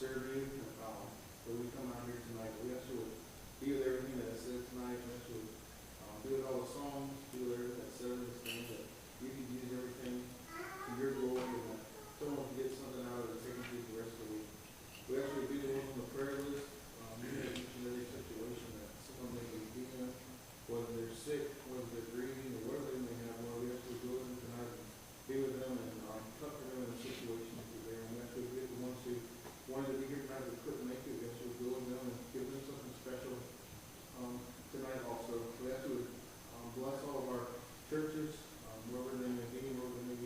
serve you. When we come out here tonight, we ask you to be with everything that is said tonight. We ask you to be with all the songs, be with everything that's said in this thing, that you can use everything to your glory, and that someone can get something out of it, taking through the rest of the week. We ask you to be the one on the prayer list, you know, each and every situation that someone may be dealing with, whether they're sick, whether they're grieving, or whatever they may have. Lord, we ask you to go with them tonight and be with them and comfort them in the situation that they're there. And we ask you to get the ones who wanted to be here tonight but couldn't make it. We ask you to go with them and give them something special tonight also. We ask you to bless all of our churches, wherever they may be, wherever they may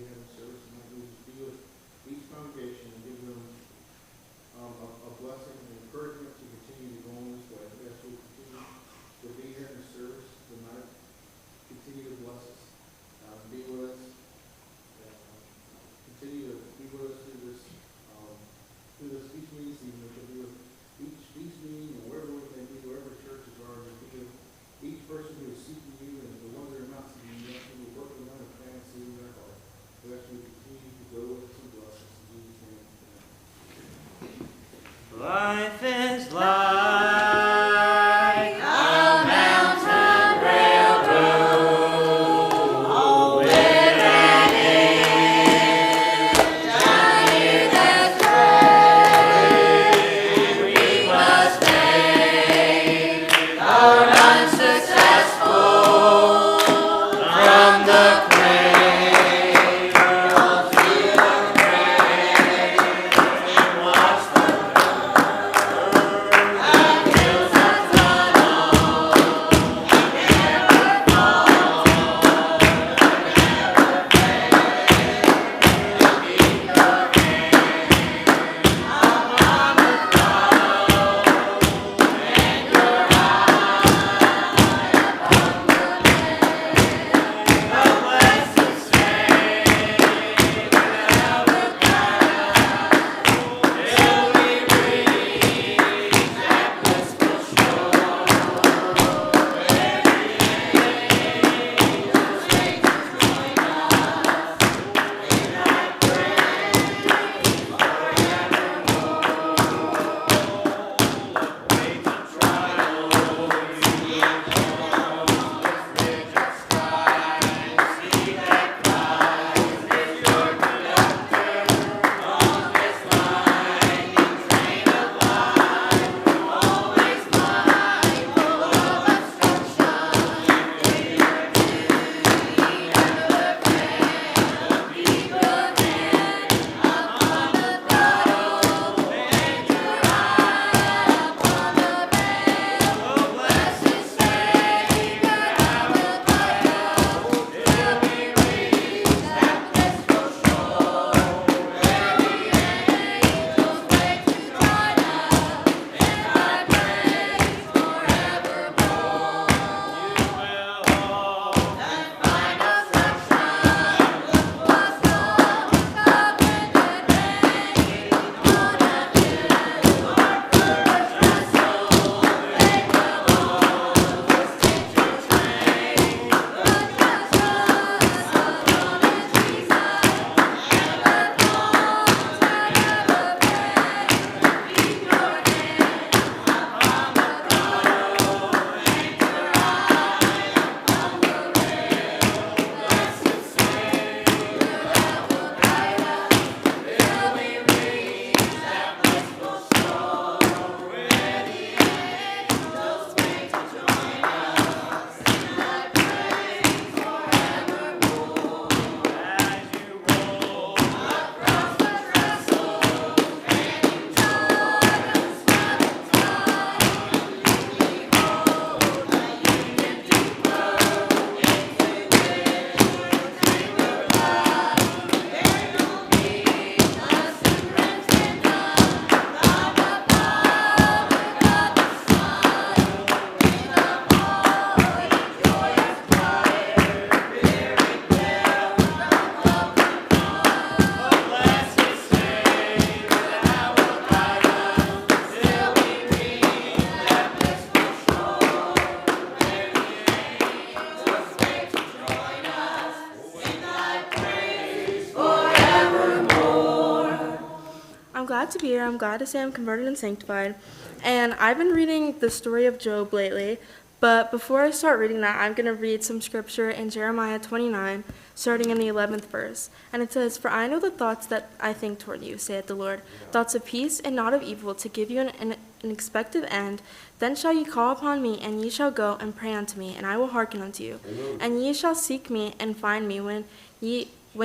glad to be here. I'm glad to say I'm converted and sanctified. And I've been reading the story of Job lately. But before I start reading that, I'm going to read some scripture in Jeremiah 29, starting in the 11th verse. And it says, "For I know the thoughts that I think toward you, saith the Lord, thoughts of peace and not of evil, to give you an expected end. Then shall ye call upon me, and ye shall go and pray unto me, and I will hearken unto you. Amen. And ye shall seek me and find me when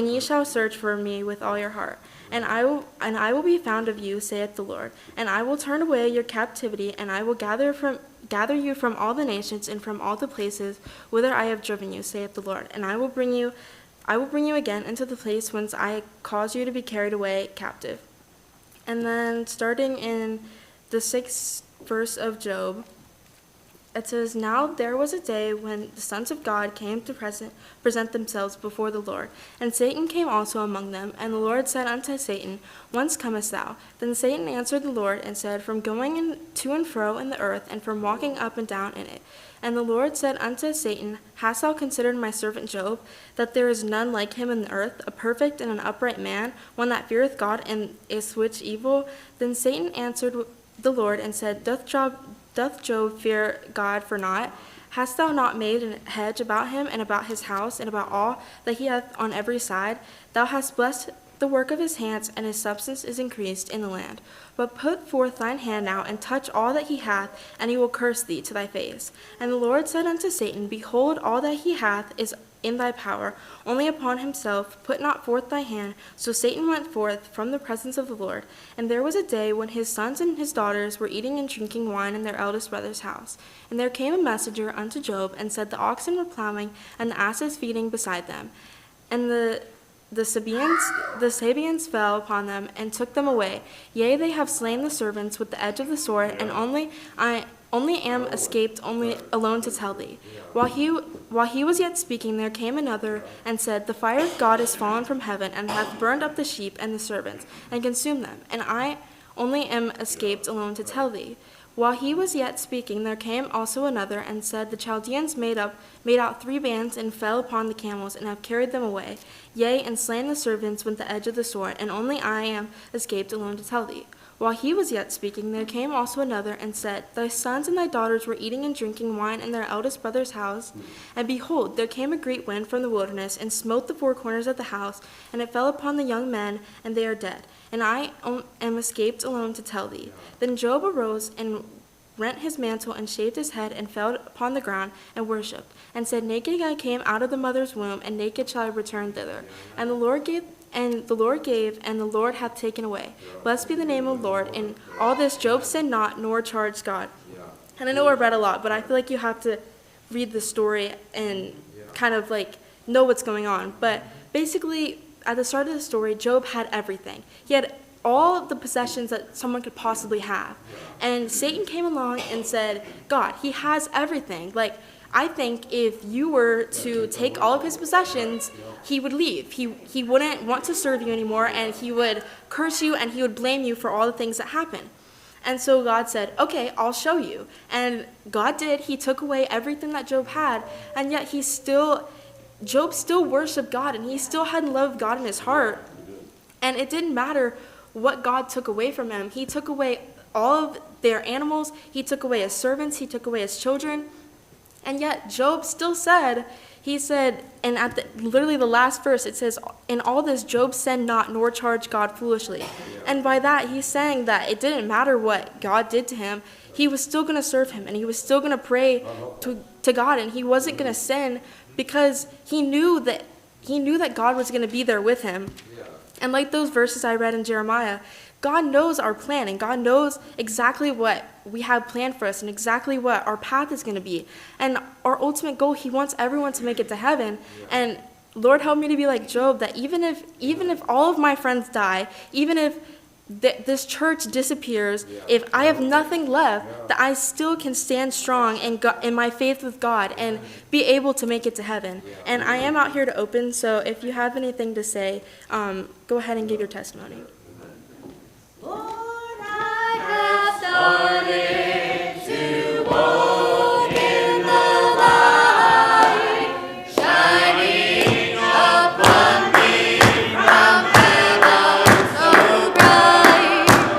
ye shall search for me with all your heart. And I will be found of you, saith the Lord. And I will turn away your captivity, and I will gather you from all the nations and from all the places whither I have driven you, saith the Lord. And I will bring you again into the place whence I caused you to be carried away captive." And then starting in the 6th verse of Job, it says, "Now there was a day when the sons of God came to present themselves before the Lord. And Satan came also among them. And the Lord said unto Satan, Whence comest thou? Then Satan answered the Lord and said, From going to and fro in the earth, and from walking up and down in it. And the Lord said unto Satan, Hast thou considered my servant Job, that there is none like him in the earth, a perfect and an upright man, one that feareth God and escheweth evil? Then Satan answered the Lord and said, Doth Job fear God for naught? Hast thou not made an hedge about him and about his house and about all that he hath on every side? Thou hast blessed the work of his hands, and his substance is increased in the land. But put forth thine hand now, and touch all that he hath, and he will curse thee to thy face. And the Lord said unto Satan, Behold, all that he hath is in thy power, only upon himself put not forth thy hand. So Satan went forth from the presence of the Lord. And there was a day when his sons and his daughters were eating and drinking wine in their eldest brother's house. And there came a messenger unto Job, and said, The oxen were plowing, and the asses feeding beside them. And the Sabeans fell upon them, and took them away. Yea, they have slain the servants with the edge of the sword, and only am escaped alone to tell thee. While he was yet speaking, there came another, and said, The fire of God is fallen from heaven, and hath burned up the sheep and the servants, and consumed them. And I only am escaped alone to tell thee. While he was yet speaking, there came also another, and said, The Chaldeans made out 3 bands, and fell upon the camels, and have carried them away. Yea, and slain the servants with the edge of the sword, and only I am escaped alone to tell thee. While he was yet speaking, there came also another, and said, Thy sons and thy daughters were eating and drinking wine in their eldest brother's house. And behold, there came a great wind from the wilderness, and smote the 4 corners of the house, and it fell upon the young men, and they are dead. And I am escaped alone to tell thee. Then Job arose, and rent his mantle, and shaved his head, and fell upon the ground, and worshipped, and said, Naked I came out of the mother's womb, and naked shall I return thither. And the Lord gave, and the Lord hath taken away. Blessed be the name of the Lord. In all this Job sinned not, nor charged God. And I know I read a lot, but I feel like you have to read the story and kind of like know what's going on. But basically, at the start of the story, Job had everything. He had all of the possessions that someone could possibly have. And Satan came along and said, God, he has everything. Like, I think if you were to take all of his possessions, he would leave. He wouldn't want to serve you anymore, and he would curse you, and he would blame you for all the things that happen. And so God said, okay, I'll show you. And God did. He took away everything that Job had, and yet Job still worshiped God, and he still had love of God in his heart. And it didn't matter what God took away from him. He took away all of their animals. He took away his servants. He took away his children. And yet Job still said, and at literally the last verse, it says, In all this Job sinned not, nor charged God foolishly. And by that, he's saying that it didn't matter what God did to him. He was still going to serve him, and he was still going to pray to God, and he wasn't going to sin because he knew that God was going to be there with him. And like those verses I read in Jeremiah, God knows our plan, and God knows exactly what we have planned for us and exactly what our path is going to be. And our ultimate goal, he wants everyone to make it to heaven. And Lord, help me to be like Job, that even if all of my friends die, even if this church disappears, if I have nothing left, that I still can stand strong in my faith with God and be able to make it to heaven. And I am out here to open, so if you have anything to say, go ahead and give your testimony. Lord, I have started to walk in the light, shining upon me from heaven so bright.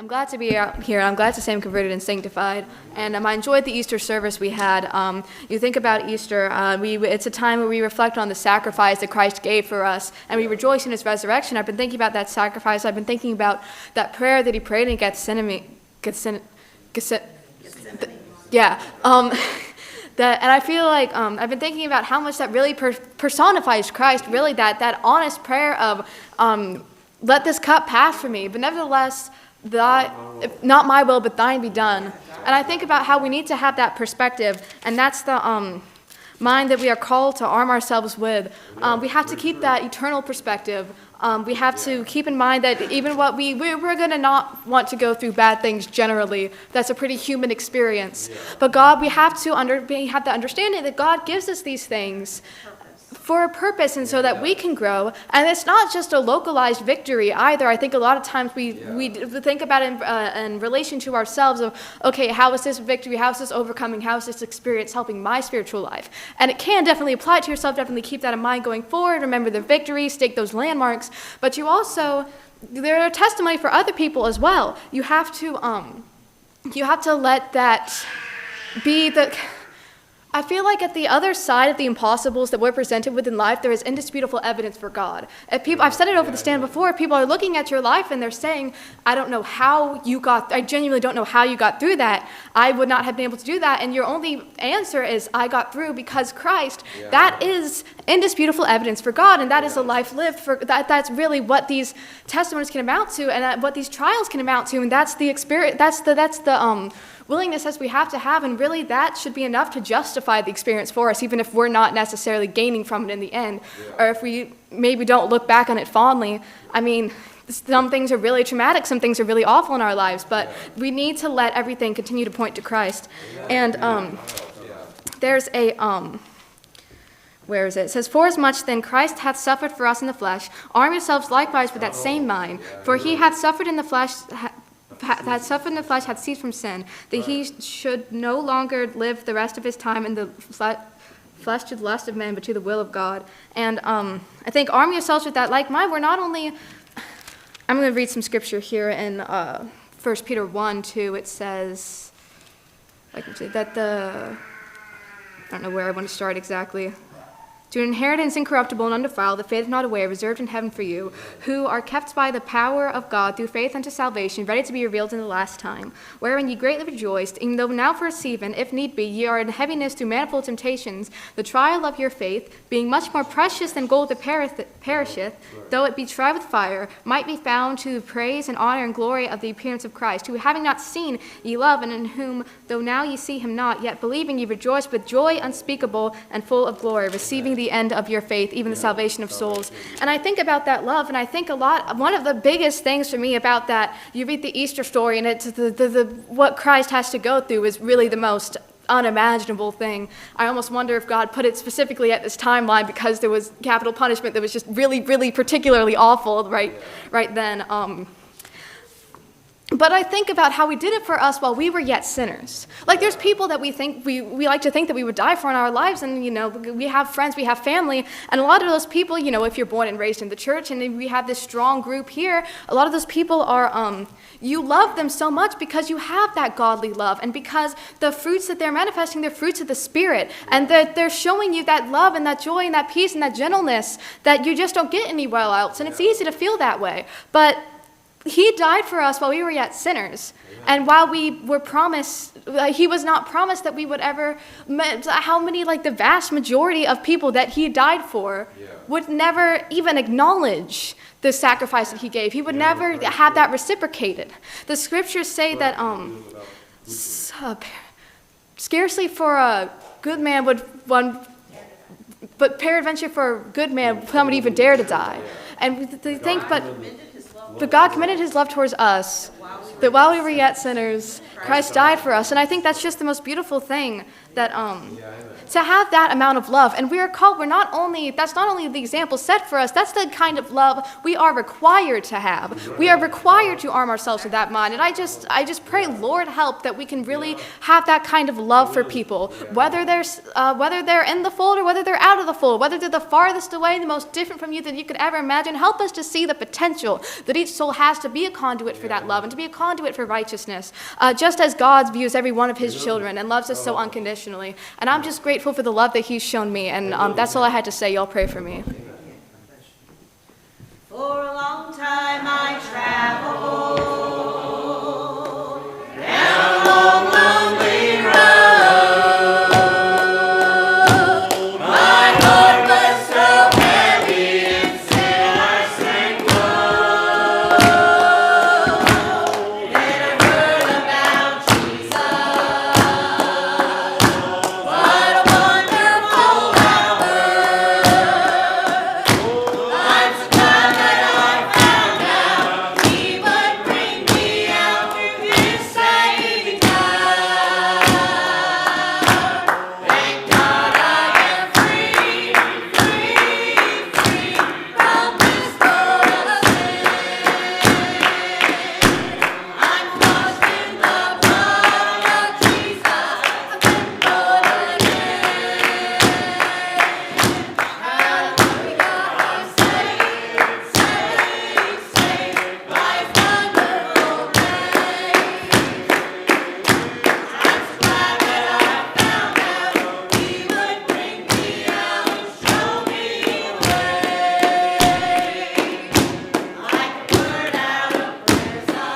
I'm glad to be out here. I'm glad to say I'm converted and sanctified. And I enjoyed the Easter service we had. You think about Easter, it's a time where we reflect on the sacrifice that Christ gave for us, and we rejoice in his resurrection. I've been thinking about that sacrifice. I've been thinking about that prayer that he prayed in Gethsemane. Yeah. And I feel like I've been thinking about how much that really personifies Christ, really that honest prayer of, let this cup pass from me, but nevertheless, not my will, but thine be done. And I think about how we need to have that perspective, and that's the mind that we are called to arm ourselves with. We have to keep that eternal perspective. We have to keep in mind that even what we're going to not want to go through bad things generally. That's a pretty human experience. But God, we have to have the understanding that God gives us these things for a purpose, and so that we can grow. And it's not just a localized victory either. I think a lot of times we think about it in relation to ourselves of, okay, how is this victory? How is this overcoming? How is this experience helping my spiritual life? And it can definitely apply to yourself. Definitely keep that in mind going forward. Remember the victories, stake those landmarks. But you also, there are testimony for other people as well. You have to let that be the... I feel like at the other side of the impossibles that we're presented with in life, there is indisputable evidence for God. I've said it over the stand before, people are looking at your life and they're saying, I genuinely don't know how you got through that. I would not have been able to do that. And your only answer is, I got through because Christ. Yeah. That is indisputable evidence for God, and that is a life lived for that. That's really what these testimonies can amount to, and what these trials can amount to, and that's the experience, that's the willingness as we have to have, and really that should be enough to justify the experience for us, even if we're not necessarily gaining from it in the end, or if we maybe don't look back on it fondly. I mean, some things are really traumatic, some things are really awful in our lives, but we need to let everything continue to point to Christ. And there's a, where is it? It says, "Forasmuch then Christ hath suffered for us in the flesh, arm yourselves likewise with that same mind, for he hath suffered in the flesh, hath ceased from sin, that he should no longer live the rest of his time in the flesh to the lust of men, but to the will of God." And I think arm yourselves with that like mind. We're not only, I'm going to read some scripture here in 1 Peter 1:2. It says, that I don't know where I want to start exactly. "To an inheritance incorruptible and undefiled, that fadeth not away, reserved in heaven for you, who are kept by the power of God through faith unto salvation, ready to be revealed in the last time, wherein ye greatly rejoiced, even though now for a season, if need be, ye are in heaviness through manifold temptations, the trial of your faith, being much more precious than gold that perisheth, though it be tried with fire, might be found to the praise and honor and glory of the appearance of Christ, who having not seen ye love, and in whom, though now ye see him not, yet believing ye rejoice with joy unspeakable and full of glory, receiving the end of your faith, even the salvation of souls." And I think about that love, and I think one of the biggest things for me about that, you read the Easter story, and it's what Christ has to go through is really the most unimaginable thing. I almost wonder if God put it specifically at this timeline because there was capital punishment that was just really, really particularly awful right then. But I think about how we did it for us while we were yet sinners. Like, there's people that we like to think that we would die for in our lives, and, we have friends, we have family, and a lot of those people, if you're born and raised in the church, and we have this strong group here, a lot of those people are, you love them so much because you have that godly love, and because the fruits that they're manifesting, they're fruits of the Spirit, and they're showing you that love and that joy and that peace and that gentleness that you just don't get anywhere else, and it's easy to feel that way. But he died for us while we were yet sinners. And while we were promised, he was not promised that we would ever, the vast majority of people that he died for would never even acknowledge the sacrifice that he gave. He would never have that reciprocated. The scriptures say that scarcely for a good man would one, but peradventure for a good man, some would even dare to die. And they think, but God commended his love towards us, that while we were yet sinners, Christ died for us. And I think that's just the most beautiful thing that to have that amount of love. And we are called, that's not only the example set for us, that's the kind of love we are required to have. We are required to arm ourselves with that mind. And I just pray, Lord, help that we can really have that kind of love for people, whether they're in the fold or whether they're out of the fold, whether they're the farthest away, the most different from you that you could ever imagine. Help us to see the potential that each soul has to be a conduit for that love and to be a conduit for righteousness, just as God views every one of his children and loves us so unconditionally. And I'm just grateful for the love that he's shown me, and that's all I had to say. Y'all pray for me. For a long time I traveled down a long, lonely road. My heart was so heavy and sick and low. Then I heard about Jesus. What a wonderful hour. I'm so glad that I found out He would bring me out through His saving power. Thank God I am free, free, free from this world of sin. I'm washed in the blood of Jesus. I've been born again. Hallelujah, I'm saved, saved, saved by His wonderful grace. I'm so glad that I found out He would bring me out and show me the way. Like a bird out of prison,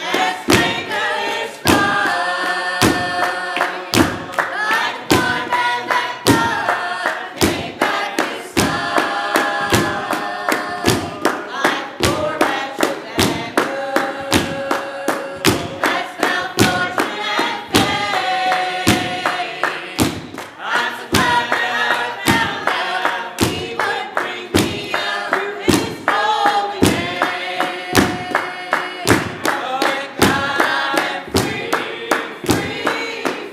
let's make His flight. Like a blind man that God came back His sight. Like a poor wretched beggar that's found fortune and fame. I'm so glad that I found out He would bring me out through His holy name. Thank God I am free, free,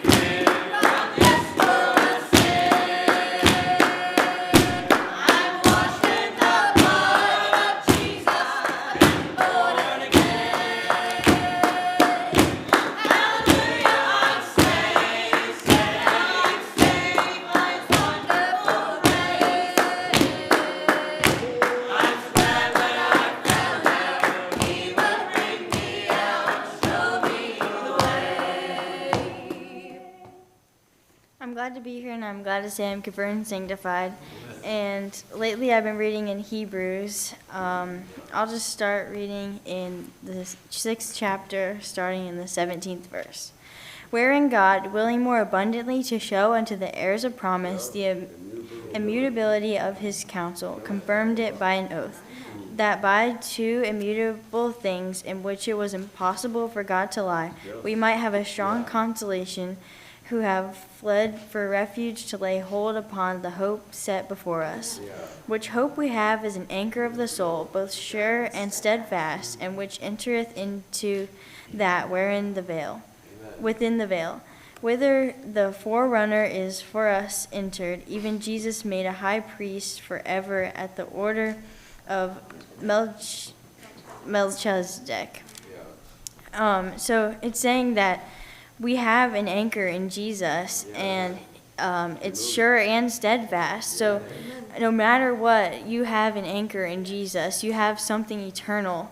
free from this world of sin. I'm washed in the blood of Jesus. I've been born again. Hallelujah, I'm saved, saved by His wonderful grace. I'm so glad that I found out He would bring me out and show me the way. I'm glad to be here, and I'm glad to say I'm converted and sanctified. And lately I've been reading in Hebrews. I'll just start reading in the 6th chapter, starting in the 17th verse. Wherein God, willing more abundantly to show unto the heirs of promise the immutability of his counsel, confirmed it by an oath, that by two immutable things in which it was impossible for God to lie, we might have a strong consolation, who have fled for refuge to lay hold upon the hope set before us. Which hope we have is an anchor of the soul, both sure and steadfast, and which entereth into that wherein the veil, within the veil, whither the forerunner is for us entered, even Jesus made a high priest forever at the order of Melchizedek. So it's saying that we have an anchor in Jesus, and it's sure and steadfast. So no matter what, you have an anchor in Jesus. You have something eternal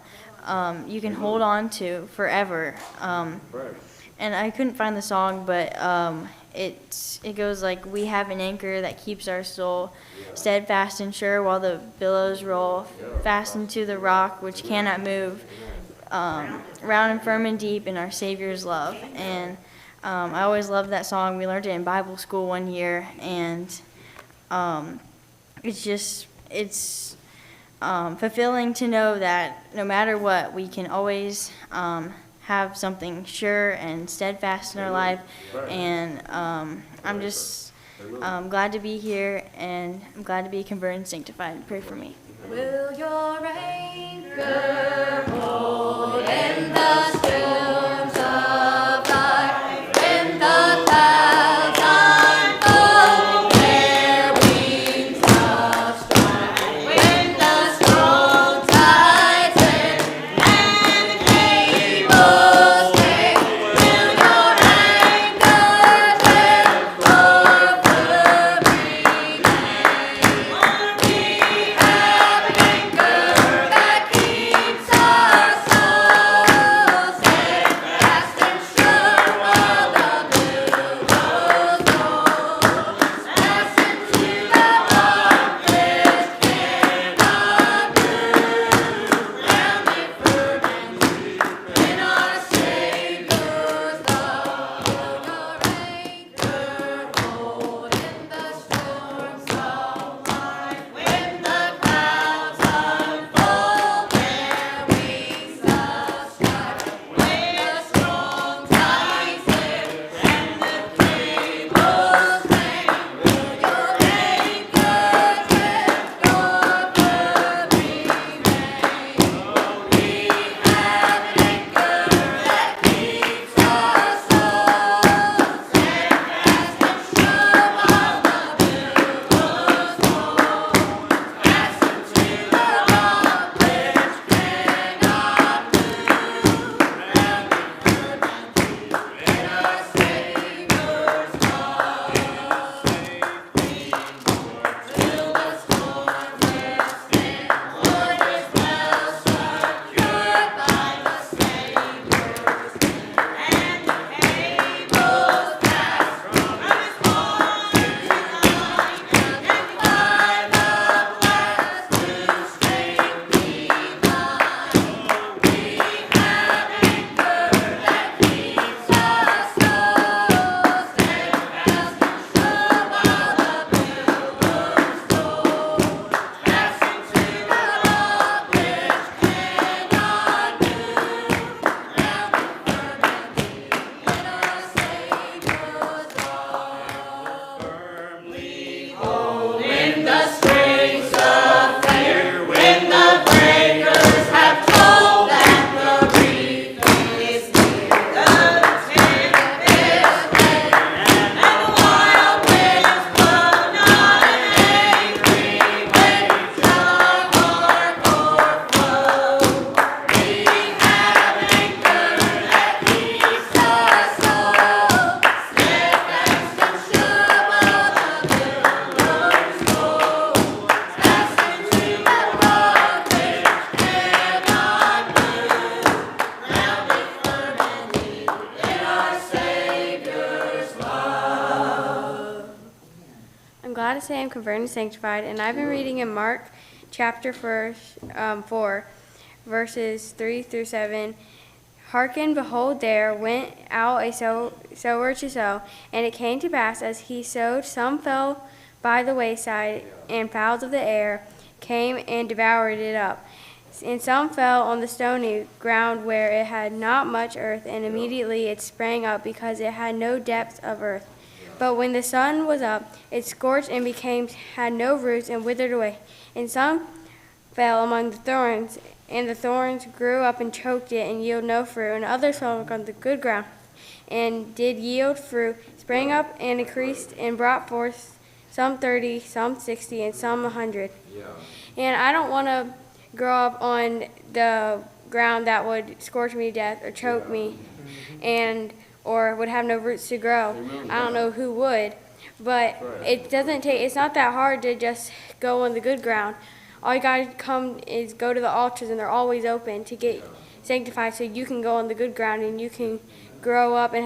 you can hold on to forever. And I couldn't find the song, but it goes like, we have an anchor that keeps our soul steadfast and sure while the billows roll, fastened to the rock which cannot move, round and firm and deep in our Savior's love. And I always loved that song. We learned it in Bible school one year, and it's fulfilling to know that no matter what, we can always have something sure and steadfast in our life. And I'm just glad to be here, and I'm glad to be converted and sanctified. Pray for me. Will your anchor hold in the storms of life when say I'm converted and sanctified, and I've been reading in Mark chapter 4, verses 3 through 7. Hearken, behold, there went out a sower to sow, and it came to pass, as he sowed, some fell by the wayside, and fowls of the air came and devoured it up. And some fell on the stony ground where it had not much earth, and immediately it sprang up, because it had no depth of earth. But when the sun was up, it scorched and had no roots, and withered away. And some fell among the thorns, and the thorns grew up and choked it, and yielded no fruit. And others fell on the good ground, and did yield fruit, sprang up and increased, and brought forth some 30, some 60, and some 100. And I don't want to grow up on the ground that would scorch me to death or choke me, or would have no roots to grow. I don't know who would, but it's not that hard to just go on the good ground. All you gotta go to the altars, and they're always open to get sanctified, so you can go on the good ground and you can grow up and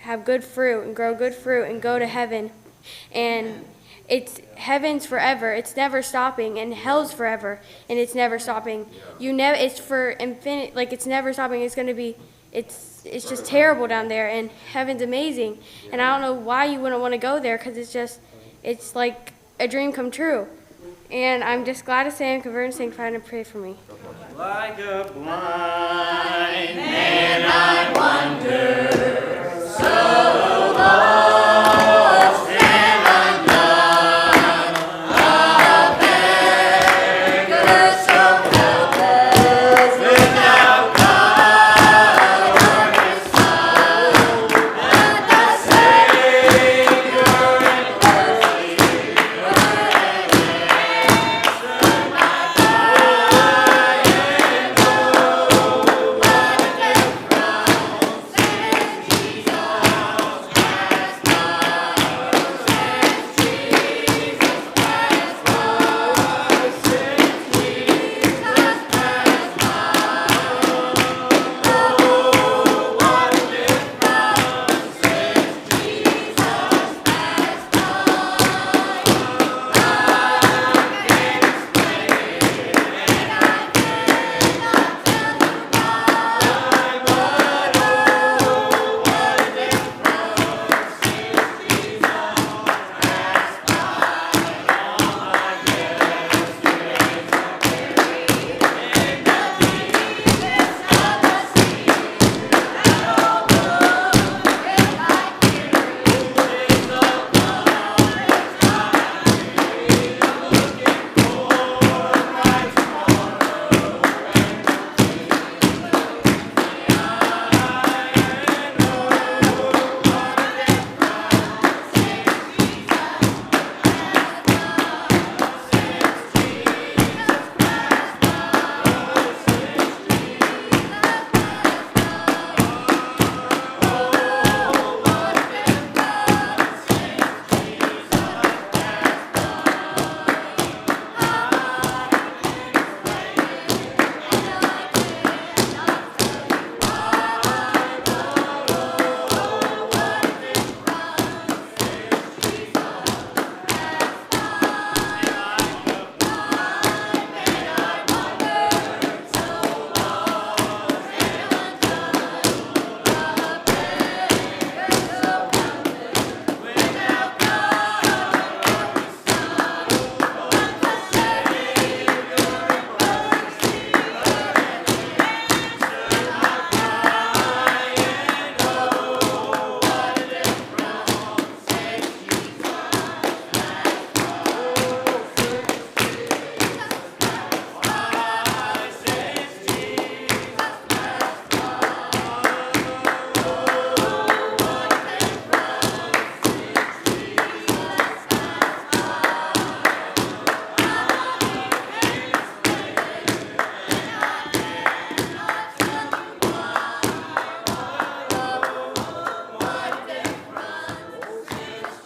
have good fruit and grow good fruit and go to heaven. And heaven's forever. It's never stopping, and hell's forever, and it's never stopping. It's for infinite. Like, it's never stopping. It's just terrible down there, and heaven's amazing. And I don't know why you wouldn't want to go there, because it's like a dream come true. And I'm just glad to say I'm converted and sanctified, and pray for me. Like a blind man, I wander so lost and undone, a beggar so helpless without God or His Son, but the Savior in mercy would answer my cry and know what a difference since Jesus has come, since Jesus has come, since Jesus has come. Oh, what a difference since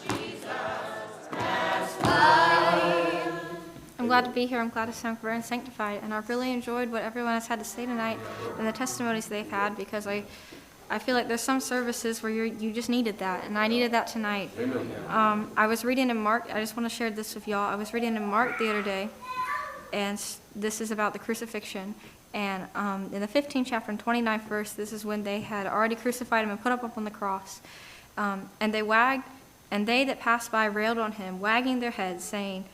Jesus has I'm glad to be here. I'm glad to sound converted and sanctified. And I've really enjoyed what everyone has had to say tonight and the testimonies they've had, because I I feel like there's some services where you just needed that, and I needed that tonight. I was reading in Mark. I just want to share this with y'all. I was reading in Mark the other day, and this is about the crucifixion. And in the 15th chapter and 29th verse, this is when they had already crucified him and put him up on the cross. And they that passed by railed on him, wagging their heads, saying,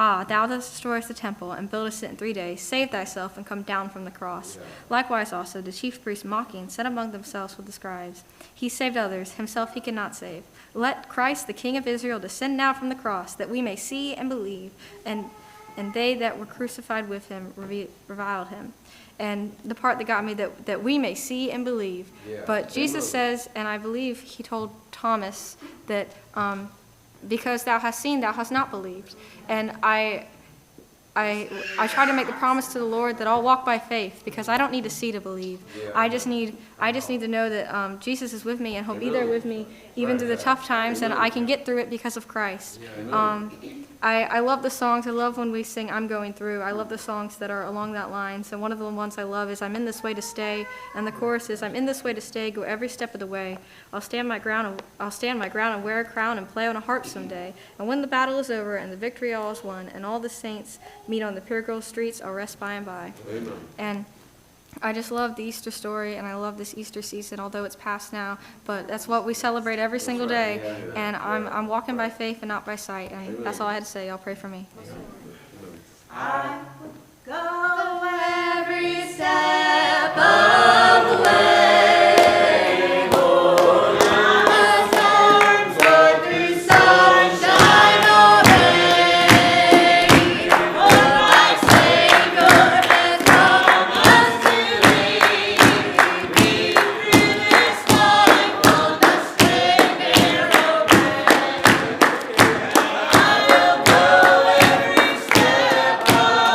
Ah, thou that destroyest the temple, and buildest it in 3 days, save thyself, and come down from the cross. Likewise also the chief priests mocking said among themselves with the scribes, He saved others, himself he cannot save. Let Christ the King of Israel descend now from the cross, that we may see and believe. And they that were crucified with him reviled him. And the part that got me, that we may see and believe. But Jesus says, and I believe he told Thomas that because thou hast seen, thou hast not believed. And I try to make the promise to the Lord that I'll walk by faith, because I don't need to see to believe. I just need to know that Jesus is with me, and he'll be there with me even through the tough times, and I can get through it because of Christ. I love the songs. I love when we sing I'm Going Through. I love the songs that are along that line. So one of the ones I love is I'm in this way to stay, and the chorus is I'm in this way to stay, go every step of the way. I'll stand my ground and wear a crown and play on a harp someday. And when the battle is over and the victory all is won and all the saints meet on the pure gold streets, I'll rest by and by. Amen. And I just love the Easter story, and I love this Easter season, although it's past now. But that's what we celebrate every single day. And I'm walking by faith and not by sight. And that's all I had to say. Y'all pray for me. I go every step of the way.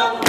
Of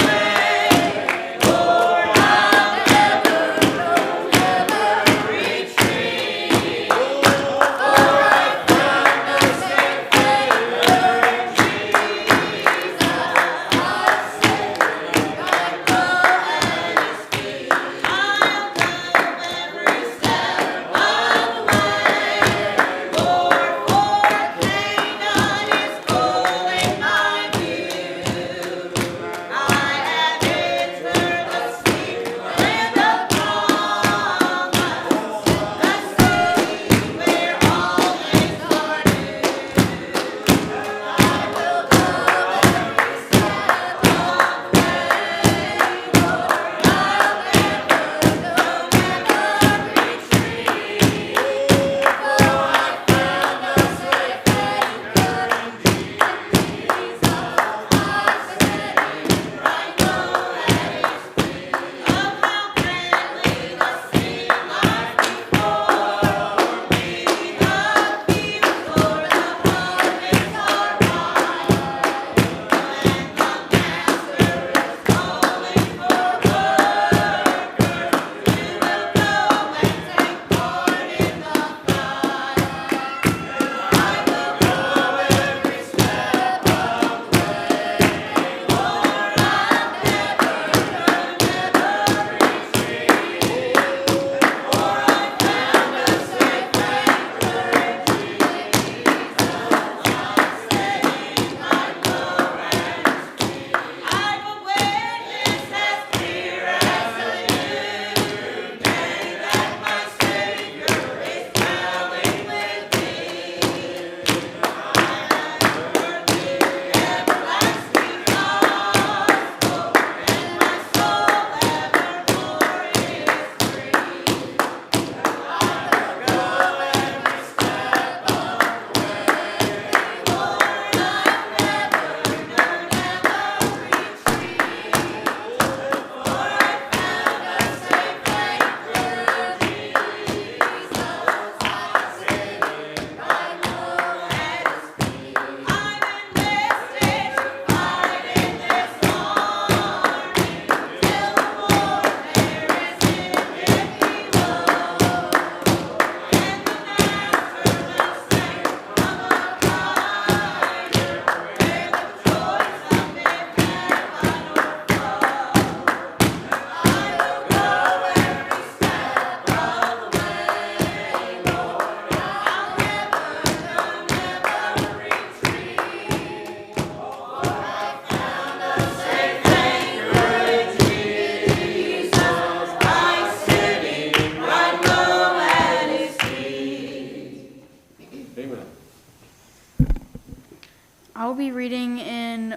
will be reading in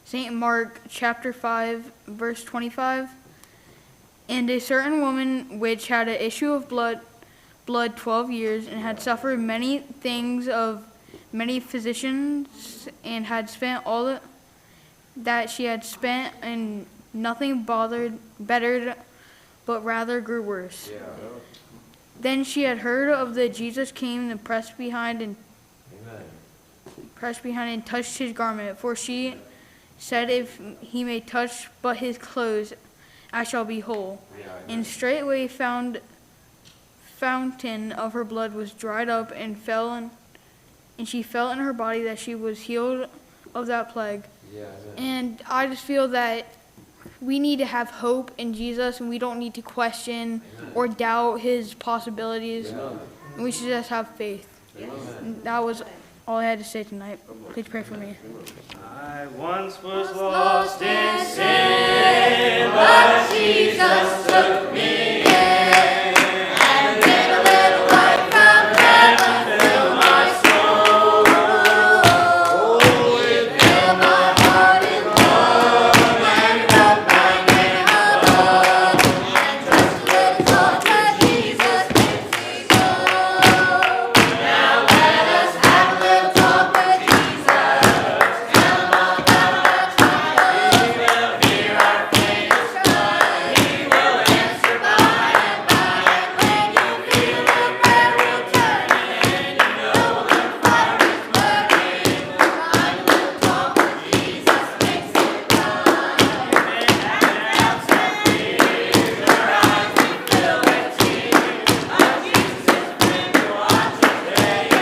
St. Mark chapter 5, verse 25. And a certain woman which had an issue of blood 12 years, and had suffered many things of many physicians, and had spent all that she had spent, and nothing bettered, but rather grew worse. Yeah. Then she had heard of the Jesus came and pressed behind and touched his garment. For she said, if he may touch but his clothes, I shall be whole. Yeah, and straightway fountain of her blood was dried up, and she felt in her body that she was healed of that plague. Yeah, and I just feel that we need to have hope in Jesus, and we don't need to question or doubt his possibilities. And we should just have faith. And that was all I had to say tonight. Please pray for me. I once was lost in sin, but Jesus took me in. And did a little light from heaven fill my soul. Oh, it filled my heart in love and wrote my name above. And just a little talk that Jesus makes me go. Now let us have a little talk with Jesus. Tell him all about our trials. He will hear our faintest cry. He will answer by and by. And when you feel the prayer will turn, and you know the fire is burning, find a little talk with Jesus makes it right. And doubts and fears, our eyes we fill with tears. Our Jesus is friend to watch us day and night.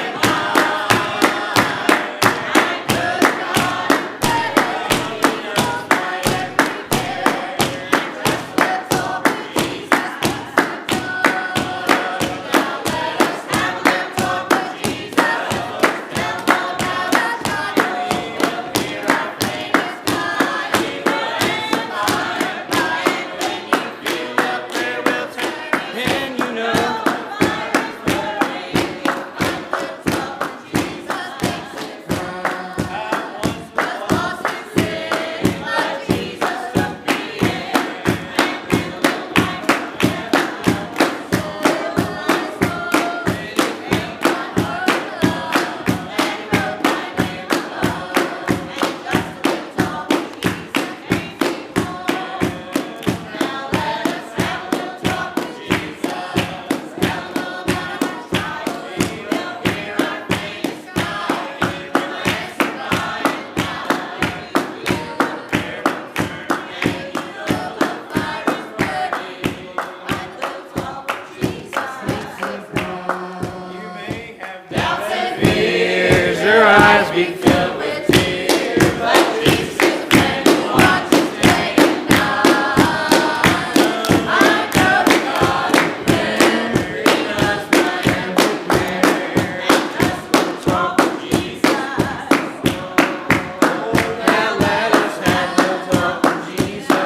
And good God in heaven, He knows my every care. And just a little talk with Jesus makes it right. Now let us have a little talk with Jesus. Tell him all about our trials. He will hear our faintest cry. He will answer by and by. And when you feel the prayer will turn, and you know the fire is burning, find a little talk with Jesus makes it right. I once was lost in sin, but Jesus took me in. And did a little light from heaven fill my soul. And he filled my heart with love, and wrote my name above. And just a little talk with Jesus makes me whole. Now let us have a little talk with Jesus. Tell him all about our trials. He will hear our faintest cry. He will answer by and by. You feel the prayer will turn, and you know the fire is burning. Find a little talk with Jesus makes it right. You may have doubts and fears, your eyes be filled with tears, but Jesus is a friend who watches day and night. I know the God in prayer, He knows my every prayer, and just a little talk with Jesus. Now let us have a little talk with Jesus.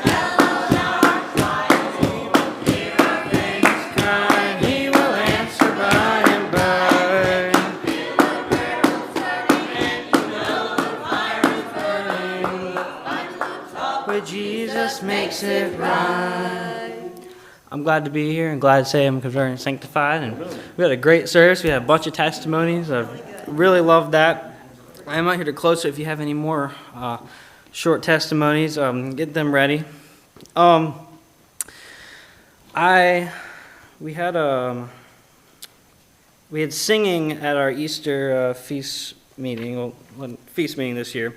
Tell him all about our trials. He will hear our faintest cry. He will answer by and by. Feel the prayer will turn, and you know the fire is burning. Find a little talk with Jesus makes it right. I'm glad to be here and glad to say I'm converted and sanctified. And we had a great service. We had a bunch of testimonies. I really loved that. I'm not here to close, so if you have any more short testimonies, get them ready. We had singing at our Easter feast meeting this year,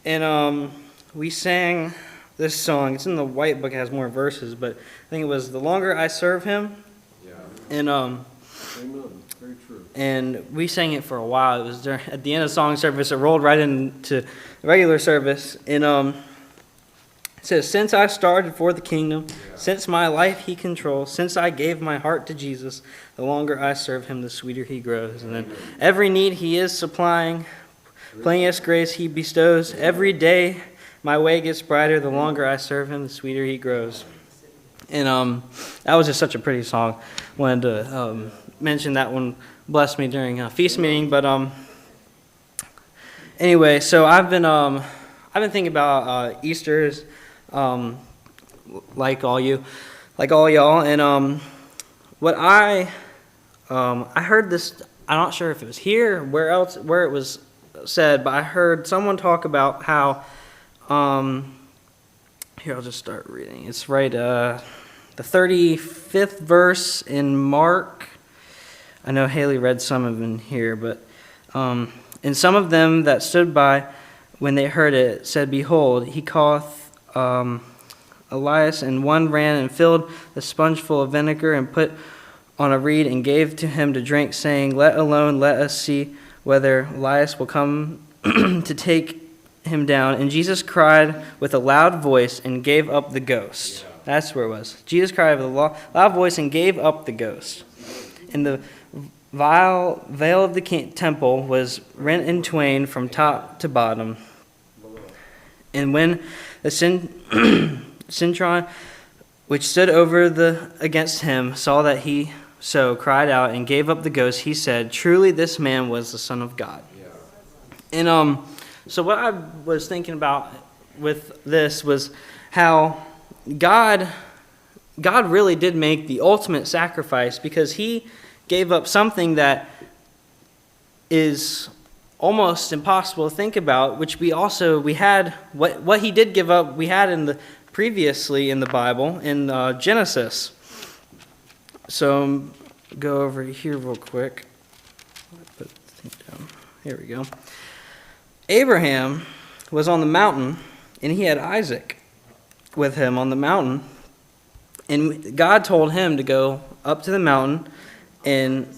and we sang this song. It's in the white book. It has more verses, but I think it was "The Longer I Serve Him." Yeah. And Amen. Very true. and we sang it for a while. It was at the end of song service. It rolled right into the regular service, and it says, "Since I started for the kingdom, since my life He controls, since I gave my heart to Jesus, the longer I serve Him, the sweeter He grows." And then every need He is supplying, plenteous grace He bestows. Every day my way gets brighter, the longer I serve Him, the sweeter He grows. And that was just such a pretty song. Wanted to mention that one blessed me during a feast meeting. But anyway, so I've been thinking about Easter's, like all y'all, and what I heard this. I'm not sure if it was here, where it was said, but I heard someone talk about how. Here, I'll just start reading. It's right, the 35th verse in Mark. I know Haley read some of them here, but and some of them that stood by, when they heard it, said, "Behold, he calleth Elias." And one ran and filled the sponge full of vinegar and put on a reed and gave to him to drink, saying, "Let alone, let us see whether Elias will come to take him down." And Jesus cried with a loud voice and gave up the ghost. That's where it was. Jesus cried with a loud voice and gave up the ghost. And the veil of the temple was rent in twain from top to bottom. And when the centurion which stood over against him saw that he so cried out and gave up the ghost, he said, "Truly this man was the Son of God." And so what I was thinking about with this was how God really did make the ultimate sacrifice, because he gave up something that is almost impossible to think about, which we had what he did give up, we had previously in the Bible, in Genesis. So go over here real quick. Put the thing down. Here we go. Abraham was on the mountain, and he had Isaac with him on the mountain. And God told him to go up to the mountain and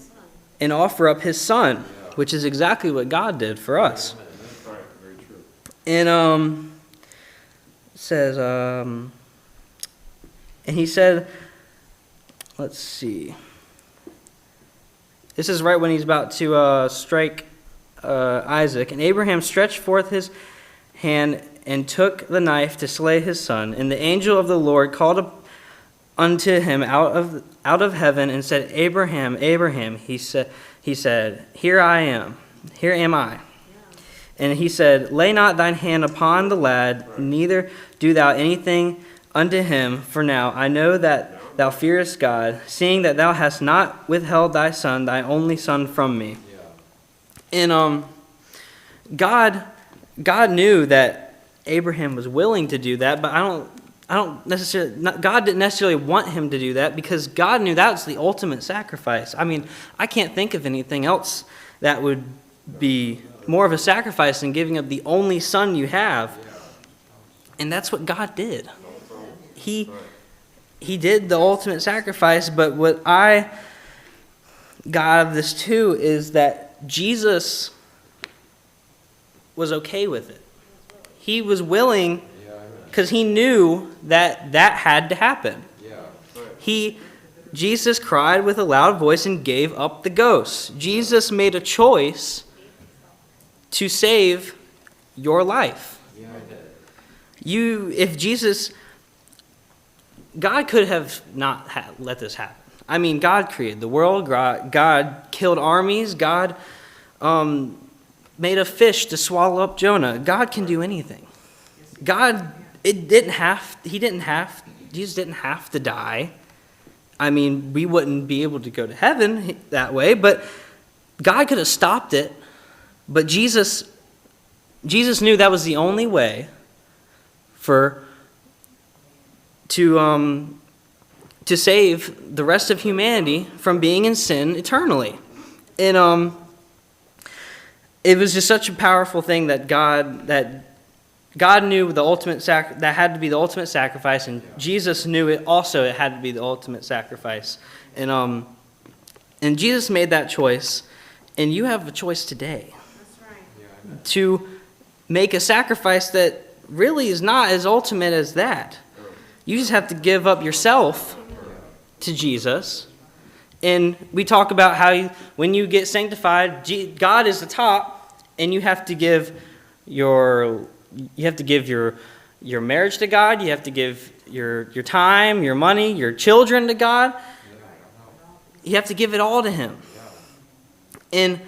offer up his son, which is exactly what God did for us. That's right, very true. And it says, and he said, let's see. This is right when he's about to strike Isaac. "And Abraham stretched forth his hand and took the knife to slay his son. And the angel of the Lord called unto him out of heaven and said, Abraham, Abraham. He said, Here am I. And he said, Lay not thine hand upon the lad, neither do thou anything unto him. For now I know that thou fearest God, seeing that thou hast not withheld thy son, thy only son, from me." And God knew that Abraham was willing to do that, but God didn't necessarily want him to do that, because God knew that was the ultimate sacrifice. I mean, I can't think of anything else that would be more of a sacrifice than giving up the only son you have. And that's what God did. He did the ultimate sacrifice, but what I got out of this too is that Jesus was okay with it. He was willing, because he knew that had to happen. Jesus cried with a loud voice and gave up the ghost. Jesus made a choice to save your life. God could have not let this happen. I mean, God created the world. God killed armies. God made a fish to swallow up Jonah. God can do anything. Jesus didn't have to die. I mean, we wouldn't be able to go to heaven that way, but God could have stopped it. But Jesus knew that was the only way to save the rest of humanity from being in sin eternally. And it was just such a powerful thing that God knew that had to be the ultimate sacrifice, and Jesus knew it had to be the ultimate sacrifice. And Jesus made that choice, and you have a choice today. That's right. To make a sacrifice that really is not as ultimate as that. You just have to give up yourself to Jesus. And we talk about how when you get sanctified, God is the top, and you have to give your marriage to God. You have to give your time, your money, your children to God. You have to give it all to Him. And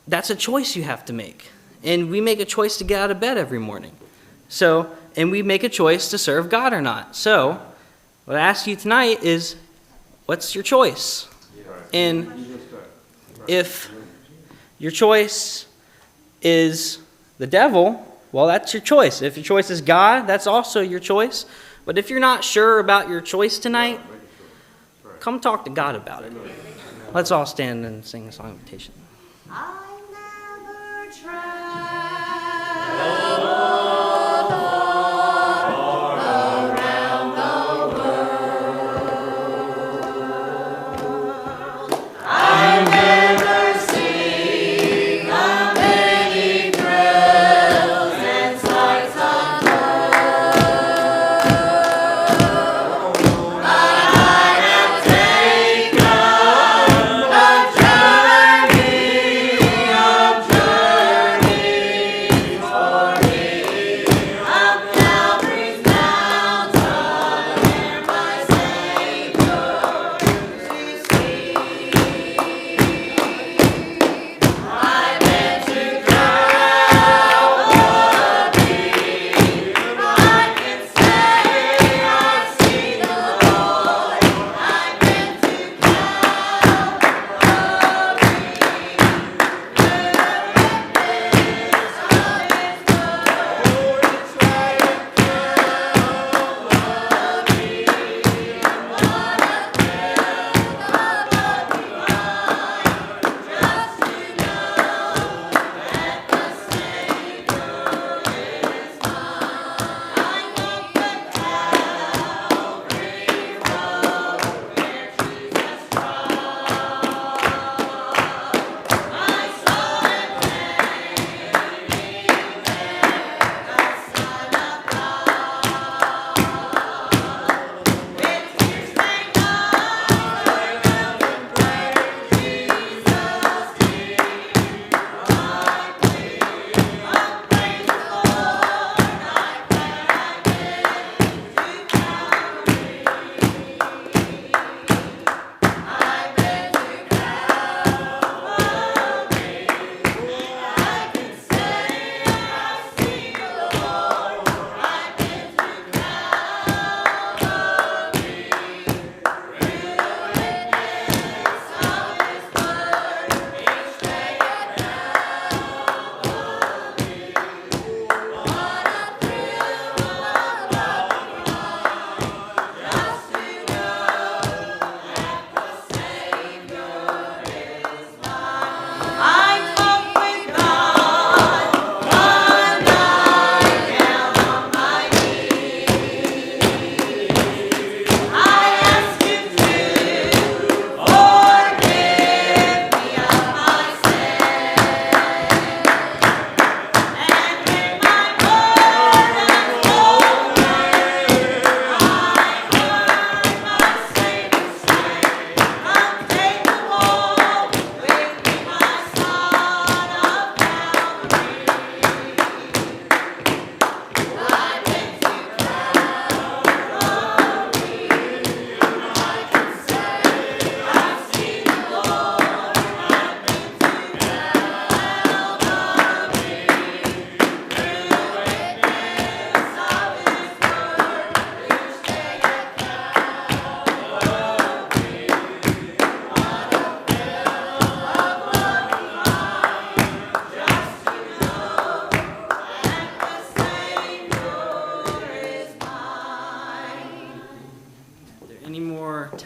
that's a choice you have to make. and we make a choice to get out of bed every morning. So, and we make a choice to serve God or not. So, what I ask you tonight is, what's your choice? And if your choice is the devil, well, that's your choice. If your choice is God, that's also your choice. But if you're not sure about your choice tonight, come talk to God about it. Let's all stand and sing a song of invitation. I never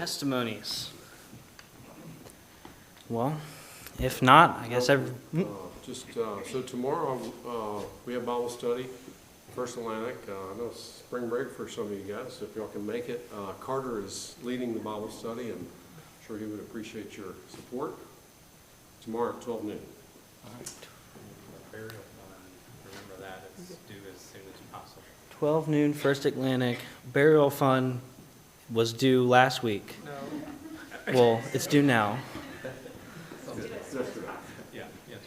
testimonies? Well, if not, I guess So tomorrow, we have Bible study, First Atlantic. I know it's spring break for some of you guys, so if y'all can make it. Carter is leading the Bible study, and I'm sure he would appreciate your support. Tomorrow at 12 noon. All right. Burial fund, remember that, it's due as soon as possible. 12 noon, First Atlantic. Burial fund was due last week. No. Well, it's due now. Yeah, yes.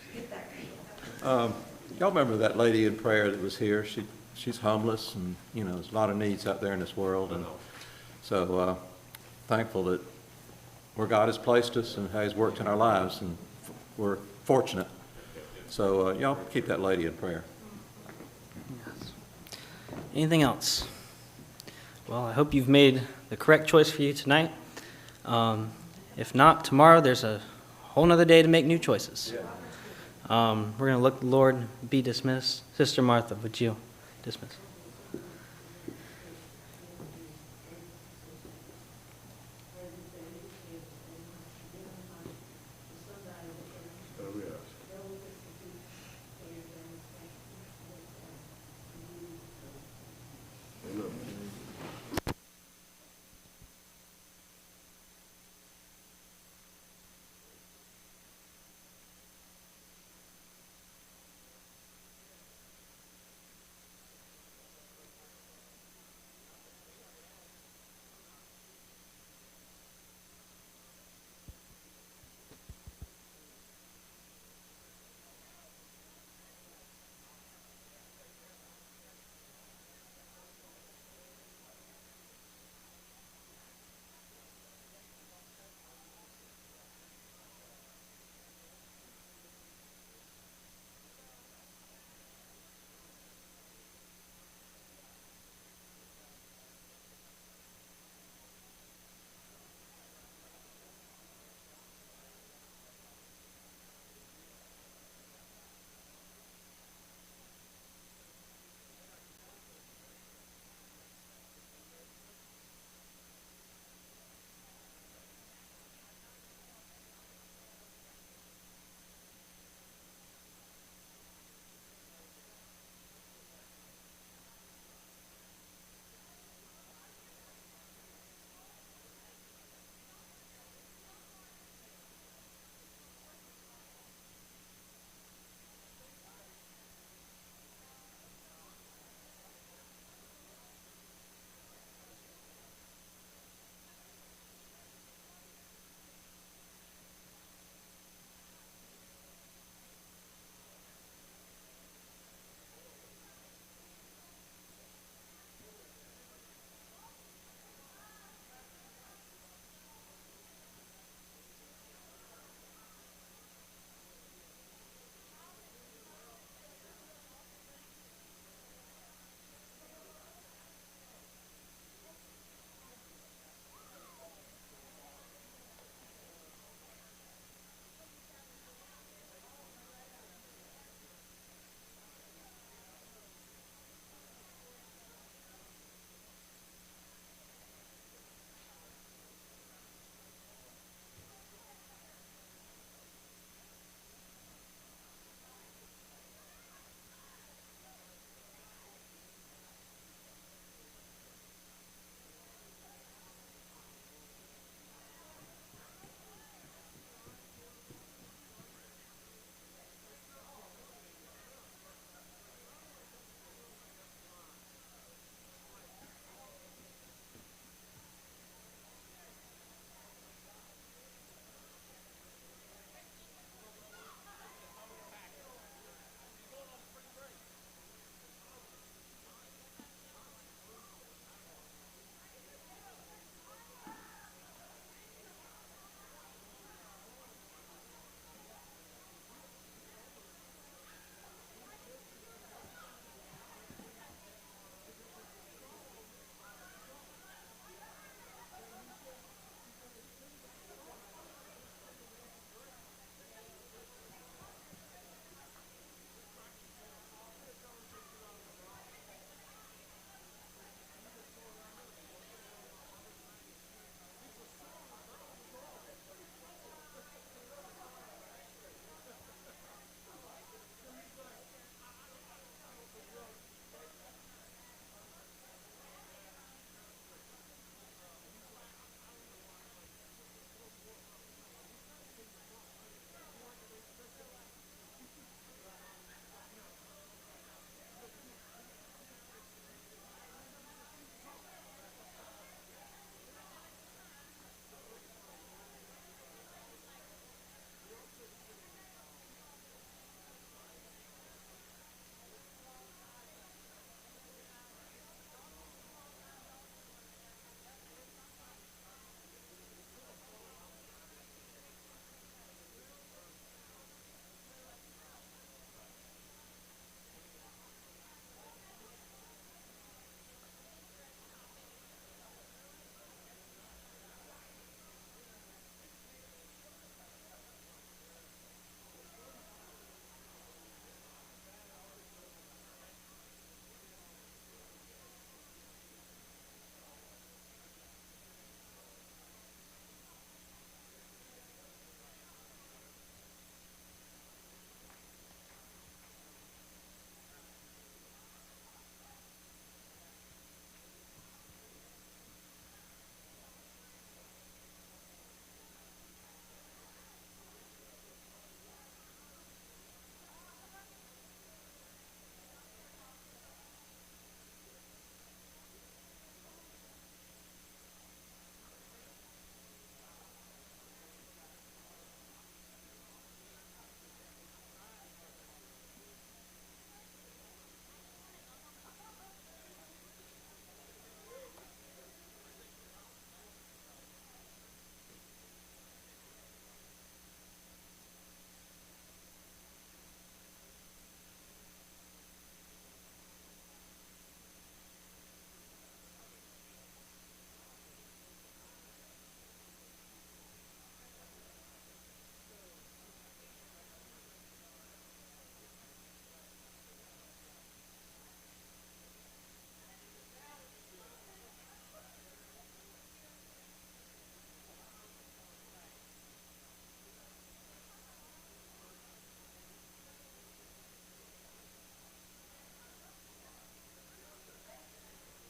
Y'all remember that lady in prayer that was here? She's homeless, and there's a lot of needs out there in this world, and so thankful that where God has placed us and how He's worked in our lives, and we're fortunate So y'all keep that lady in prayer. Anything else? Well, I hope you've made the correct choice for you tonight. If not, tomorrow there's a whole nother day to make new choices. We're going to look the Lord, be dismissed. Sister Martha, would you dismiss?